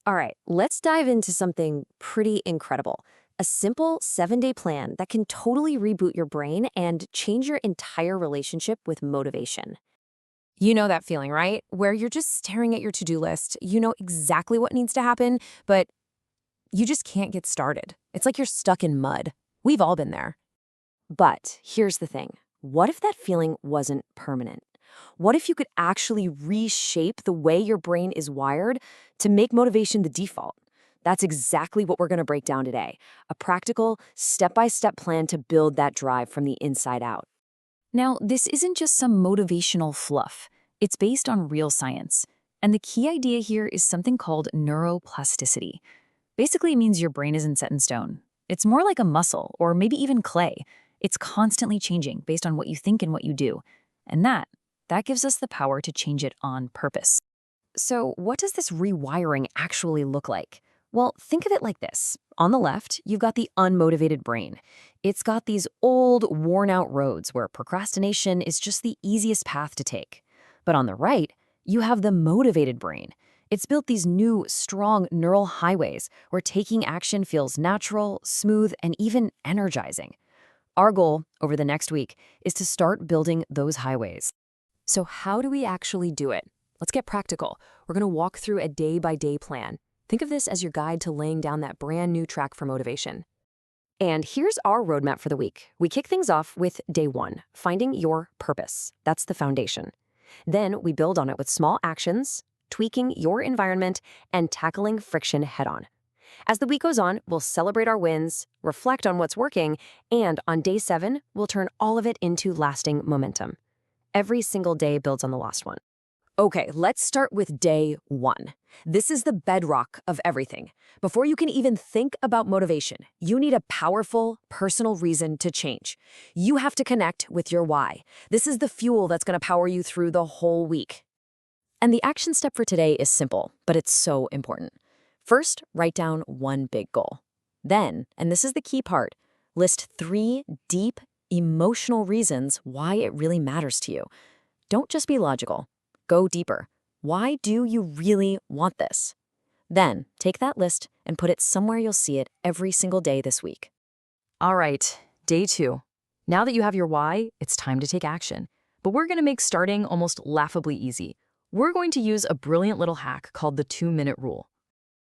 All right, let's dive into something pretty incredible. A simple 7-day plan that can totally reboot your brain and change your entire relationship with motivation. You know that feeling, right? Where you're just staring at your to-do list. You know exactly what needs to happen, but you just can't get started. It's like you're stuck in mud. We've all been there. But here's the thing. What if that feeling wasn't permanent? What if you could actually reshape the way your brain is wired to make motivation the default? That's exactly what we're going to break down today. A practical, step-by-step plan to build that drive from the inside out. Now, this isn't just some motivational fluff. It's based on real science. And the key idea here is something called neuroplasticity. Basically, it means your brain isn't set in stone. It's more like a muscle, or maybe even clay. It's constantly changing based on what you think and what you do. And that gives us the power to change it on purpose. So what does this rewiring actually look like? Well, think of it like this. On the left, you've got the unmotivated brain. It's got these old, worn-out roads where procrastination is just the easiest path to take. But on the right, you have the motivated brain. It's built these new, strong neural highways where taking action feels natural, smooth, and even energizing. Our goal over the next week is to start building those highways. So how do we actually do it? Let's get practical. We're going to walk through a day-by-day plan. Think of this as your guide to laying down that brand new track for motivation. And here's our roadmap for the week. We kick things off with day 1, finding your purpose. That's the foundation. Then we build on it with small actions, tweaking your environment, and tackling friction head-on. As the week goes on, we'll celebrate our wins, reflect on what's working, and on day 7, we'll turn all of it into lasting momentum. Every single day builds on the last one. Okay, let's start with day 1. This is the bedrock of everything. Before you can even think about motivation, you need a powerful, personal reason to change. You have to connect with your why. This is the fuel that's going to power you through the whole week. And the action step for today is simple, but it's so important. First, write down one big goal. Then, and this is the key part, list 3 deep, emotional reasons why it really matters to you. Don't just be logical. Go deeper. Why do you really want this? Then, take that list and put it somewhere you'll see it every single day this week. All right, day 2. Now that you have your why, it's time to take action. But we're going to make starting almost laughably easy. We're going to use a brilliant little hack called the 2-minute rule.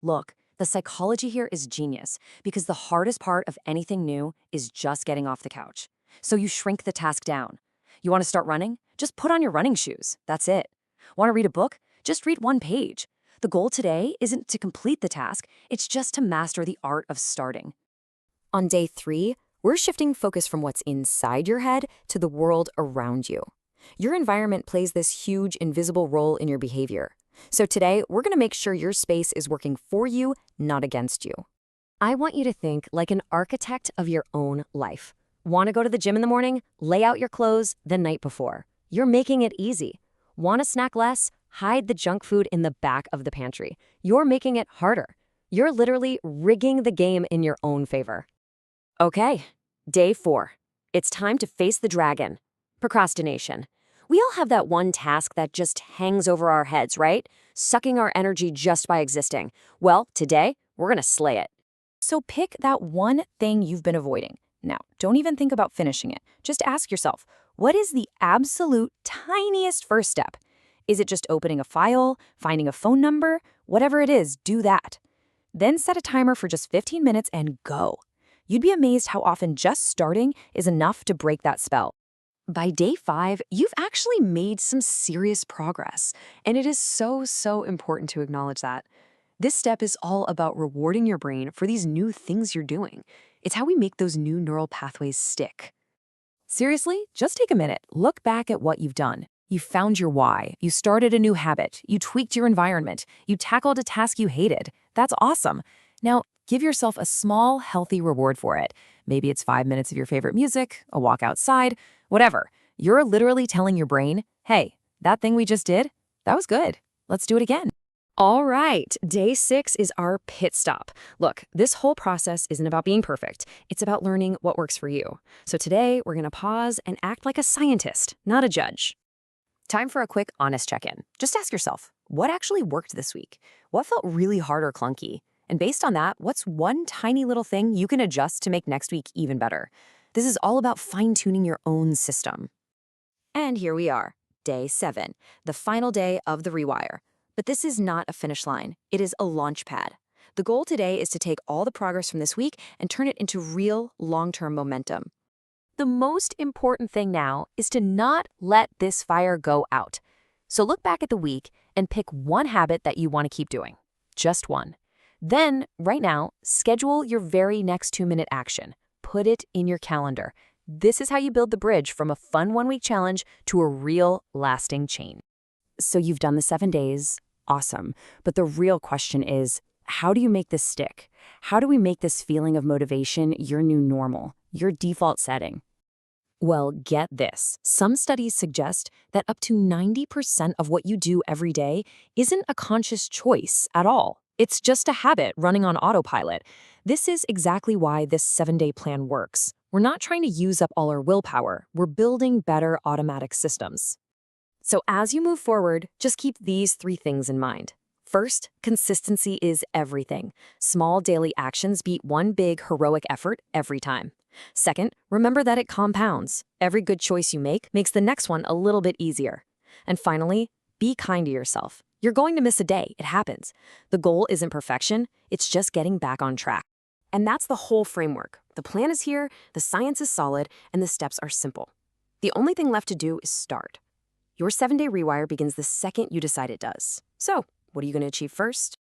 Look, the psychology here is genius because the hardest part of anything new is just getting off the couch. So you shrink the task down. You want to start running? Just put on your running shoes. That's it. Want to read a book? Just read 1 page. The goal today isn't to complete the task, it's just to master the art of starting. On day 3, we're shifting focus from what's inside your head to the world around you. Your environment plays this huge invisible role in your behavior. So today, we're going to make sure your space is working for you, not against you. I want you to think like an architect of your own life. Want to go to the gym in the morning? Lay out your clothes the night before. You're making it easy. Want to snack less? Hide the junk food in the back of the pantry. You're making it harder. You're literally rigging the game in your own favor. Okay, day 4. It's time to face the dragon. Procrastination. We all have that one task that just hangs over our heads, right? Sucking our energy just by existing. Well, today, we're going to slay it. So pick that one thing you've been avoiding. Now, don't even think about finishing it. Just ask yourself, what is the absolute tiniest first step? Is it just opening a file, finding a phone number? Whatever it is, do that. Then set a timer for just 15 minutes and go. You'd be amazed how often just starting is enough to break that spell. By day 5, you've actually made some serious progress, and it is so important to acknowledge that. This step is all about rewarding your brain for these new things you're doing. It's how we make those new neural pathways stick. Seriously, just take a minute. Look back at what you've done. You found your why. You started a new habit. You tweaked your environment. You tackled a task you hated. That's awesome. Now, give yourself a small, healthy reward for it. Maybe it's 5 minutes of your favorite music, a walk outside, whatever. You're literally telling your brain, hey, that thing we just did, that was good. Let's do it again. All right, day 6 is our pit stop. Look, this whole process isn't about being perfect. It's about learning what works for you. So today, we're going to pause and act like a scientist, not a judge. Time for a quick, honest check-in. Just ask yourself, What actually worked this week? What felt really hard or clunky? And based on that, what's one tiny little thing you can adjust to make next week even better? This is all about fine-tuning your own system. And here we are, day 7, the final day of the Rewire. But this is not a finish line. It is a launch pad. The goal today is to take all the progress from this week and turn it into real long-term momentum. The most important thing now is to not let this fire go out. So look back at the week and pick one habit that you want to keep doing. Just one. Then, right now, schedule your very next 2-minute action. Put it in your calendar. This is how you build the bridge from a fun one-week challenge to a real lasting change. So you've done the 7 days. Awesome. But the real question is, how do you make this stick? How do we make this feeling of motivation your new normal, your default setting? Well, get this. Some studies suggest that up to 90% of what you do every day isn't a conscious choice at all. It's just a habit running on autopilot. This is exactly why this 7-day plan works. We're not trying to use up all our willpower. We're building better automatic systems. So as you move forward, just keep these 3 things in mind. First, consistency is everything. Small daily actions beat one big heroic effort every time. Second, remember that it compounds. Every good choice you make makes the next one a little bit easier. And finally, be kind to yourself. You're going to miss a day. It happens. The goal isn't perfection. It's just getting back on track. And that's the whole framework. The plan is here, the science is solid, and the steps are simple. The only thing left to do is start. Your 7-day rewire begins the second you decide it does. So, what are you going to achieve first?